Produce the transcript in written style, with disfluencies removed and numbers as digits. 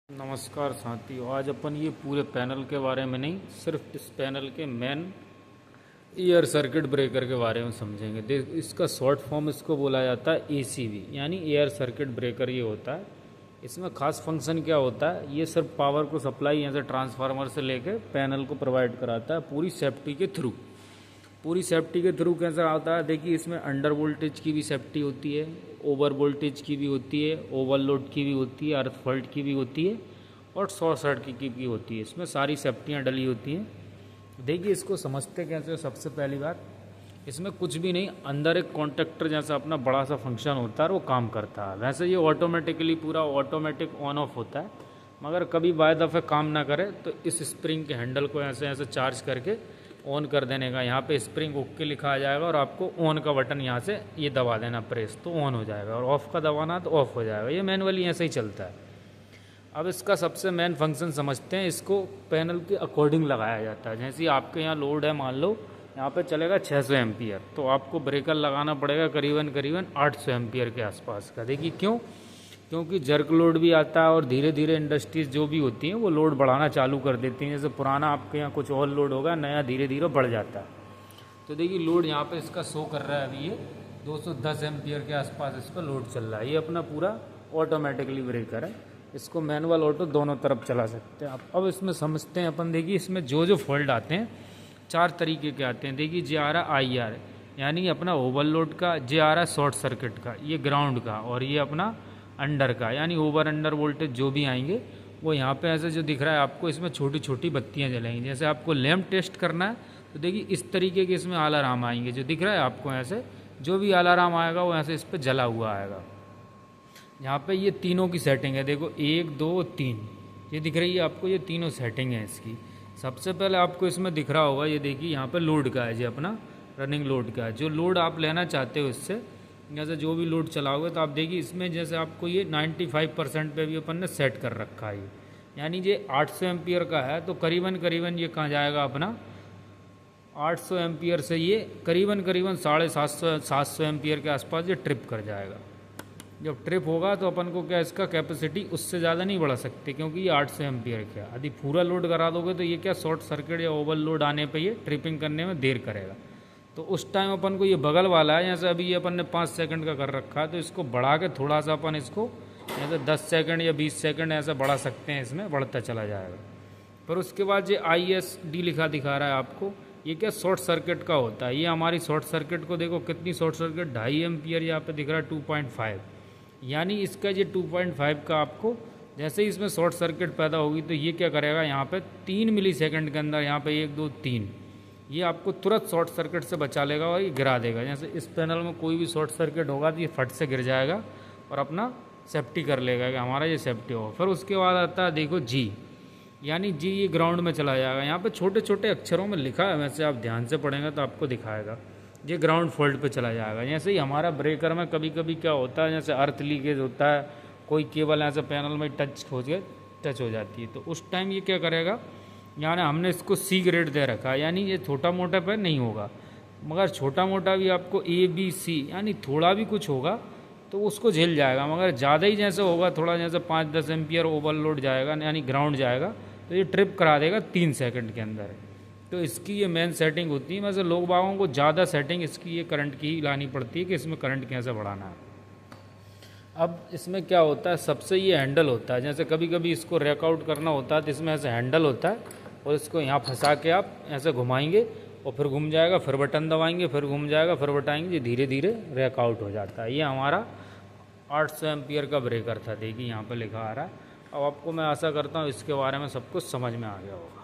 नमस्कार साथियों, आज अपन ये पूरे पैनल के बारे में नहीं, सिर्फ इस पैनल के मेन एयर सर्किट ब्रेकर के बारे में समझेंगे। इसका शॉर्ट फॉर्म इसको बोला जाता है एसीबी, यानी एयर सर्किट ब्रेकर ये होता है। इसमें खास फंक्शन क्या होता है, ये सिर्फ पावर को सप्लाई यहाँ से ट्रांसफार्मर से लेके पैनल को प्रोवाइड कराता है पूरी सेफ्टी के थ्रू। पूरी सेफ्टी के थ्रू कैसे आता है, देखिए इसमें अंडर वोल्टेज की भी सेफ्टी होती है, ओवर वोल्टेज की भी होती है, ओवरलोड की भी होती है, अर्थ फॉल्ट की भी होती है और शॉर्ट सर्किट की भी होती है। इसमें सारी सेफ्टियाँ डली होती हैं। देखिए इसको समझते कैसे। सबसे पहली बात, इसमें कुछ भी नहीं, अंदर एक कॉन्टेक्टर जैसा अपना बड़ा सा फंक्शन होता है और वो काम करता है। वैसे ये ऑटोमेटिकली पूरा ऑटोमेटिक ऑन ऑफ होता है, मगर कभी बाय दफ़े काम ना करे तो इस स्प्रिंग के हैंडल को ऐसे ऐसे चार्ज करके ऑन कर देने का। यहाँ पे स्प्रिंग ओके लिखा आ जाएगा और आपको ऑन का बटन यहाँ से ये दबा देना प्रेस, तो ऑन हो जाएगा, और ऑफ़ का दबाना तो ऑफ़ हो जाएगा। ये मैनुअली ऐसे ही चलता है। अब इसका सबसे मेन फंक्शन समझते हैं। इसको पैनल के अकॉर्डिंग लगाया जाता है। जैसे आपके यहाँ लोड है, मान लो यहाँ पे चलेगा 600 एम्पियर, तो आपको ब्रेकर लगाना पड़ेगा करीबन 800 एम्पियर के आसपास का। देखिए क्यों, क्योंकि जर्क लोड भी आता है और धीरे धीरे इंडस्ट्रीज जो भी होती हैं वो लोड बढ़ाना चालू कर देती हैं। जैसे पुराना आपके यहाँ कुछ और लोड होगा, नया धीरे धीरे बढ़ जाता है। तो देखिए लोड यहाँ पे इसका शो कर रहा है अभी ये 210 एम्पियर के आसपास इस पर लोड चल रहा है। ये अपना पूरा ऑटोमेटिकली ब्रेकर है। इसको मैनुअल ऑटो दोनों तरफ चला सकते हैं आप। अब इसमें समझते हैं अपन। देखिए इसमें जो फॉल्ट आते हैं 4 तरीके के आते हैं। देखिए जे आ रहा IR, यानी अपना ओवरलोड का, जे आ रहा शॉर्ट सर्किट का, ये ग्राउंड का, और ये अपना अंडर का, यानी ओवर अंडर वोल्टेज जो भी आएंगे वो यहाँ पे ऐसे जो दिख रहा है आपको, इसमें छोटी छोटी बत्तियाँ जलेंगी। जैसे आपको लैंप टेस्ट करना है तो देखिए इस तरीके के इसमें अलार्म आएंगे, जो दिख रहा है आपको ऐसे, जो भी अलार्म आएगा वो ऐसे इस पर जला हुआ आएगा। यहाँ पे ये तीनों की सेटिंग है। देखो 1 2 3 ये दिख रही है आपको, ये तीनों सेटिंग है इसकी। सबसे पहले आपको इसमें दिख रहा होगा, ये देखिए यहाँ पे लोड का है, जो अपना रनिंग लोड का है। जो लोड आप लेना चाहते हो इससे, जैसे जो भी लोड चलाओगे तो आप देखिए इसमें जैसे आपको ये 95% पे भी अपन ने सेट कर रखा है। यानी ये 800 एम्पियर का है, तो करीबन ये कहाँ जाएगा अपना 800 एम्पियर से ये करीबन 750 एम्पियर के आसपास ये ट्रिप कर जाएगा। जब ट्रिप होगा तो अपन को क्या, इसका कैपेसिटी उससे ज़्यादा नहीं बढ़ा सकते, क्योंकि ये 800 एम्पियर का। यदि पूरा लोड करा दोगे तो ये क्या शॉर्ट सर्किट या ओवरलोड आने पे ये ट्रिपिंग करने में देर करेगा। तो उस टाइम अपन को ये बगल वाला है, जैसे अभी ये अपन ने 5 सेकंड का कर रखा है, तो इसको बढ़ा के थोड़ा सा अपन इसको जैसे 10 सेकंड या 20 सेकंड ऐसा बढ़ा सकते हैं, इसमें बढ़ता चला जाएगा। पर उसके बाद ये ISD लिखा दिखा रहा है आपको, ये क्या शॉर्ट सर्किट का होता है। ये हमारी शॉर्ट सर्किट को देखो कितनी शॉर्ट सर्किट, 2.5 एम्पियर यहाँ पे दिख रहा है 2.5, यानी इसका ये 2.5 का आपको जैसे ही इसमें शॉर्ट सर्किट पैदा होगी तो ये क्या करेगा, यहाँ पे 3 मिली सेकेंड के अंदर, यहाँ पे 1 2 3, ये आपको तुरंत शॉर्ट सर्किट से बचा लेगा और ये गिरा देगा। जैसे इस पैनल में कोई भी शॉर्ट सर्किट होगा तो ये फट से गिर जाएगा और अपना सेफ्टी कर लेगा कि हमारा ये सेफ्टी हो। फिर उसके बाद आता है देखो G, यानी G ये ग्राउंड में चला जाएगा। यहाँ पे छोटे छोटे अक्षरों में लिखा है, वैसे आप ध्यान से पढ़ेंगे तो आपको दिखाएगा। ये ग्राउंड फॉल्ट पे चला जाएगा। जैसे ही हमारा ब्रेकर में कभी कभी क्या होता है, जैसे अर्थ लीकेज होता है, कोई केबल ऐसे पैनल में टच हो जाती है, तो उस टाइम ये क्या करेगा, यानी हमने इसको C ग्रेड दे रखा है, यानी ये छोटा मोटा पे नहीं होगा, मगर छोटा मोटा भी आपको A B C, यानी थोड़ा भी कुछ होगा तो उसको झेल जाएगा। मगर ज़्यादा ही जैसे होगा, थोड़ा जैसे 5-10 एम्पियर ओवरलोड जाएगा, यानी ग्राउंड जाएगा, तो ये ट्रिप करा देगा 3 सेकंड के अंदर। तो इसकी ये मेन सेटिंग होती है। वैसे लोग बागों को ज़्यादा सेटिंग इसकी ये करंट की ही लानी पड़ती है कि इसमें करंट कैसे बढ़ाना है। अब इसमें क्या होता है, सबसे ये हैंडल होता है। जैसे कभी कभी इसको रैकआउट करना होता है तो इसमें ऐसे हैंडल होता है, और इसको यहाँ फंसा के आप ऐसे घुमाएंगे और फिर घूम जाएगा, फिर बटन दबाएंगे, फिर घूम जाएगा, फिर बटाएंगे, ये धीरे धीरे रैकआउट हो जाता है। ये हमारा 800 एम्पियर का ब्रेकर था। देखिए यहाँ पर लिखा आ रहा है। अब आपको मैं आशा करता हूँ इसके बारे में सब कुछ समझ में आ गया होगा।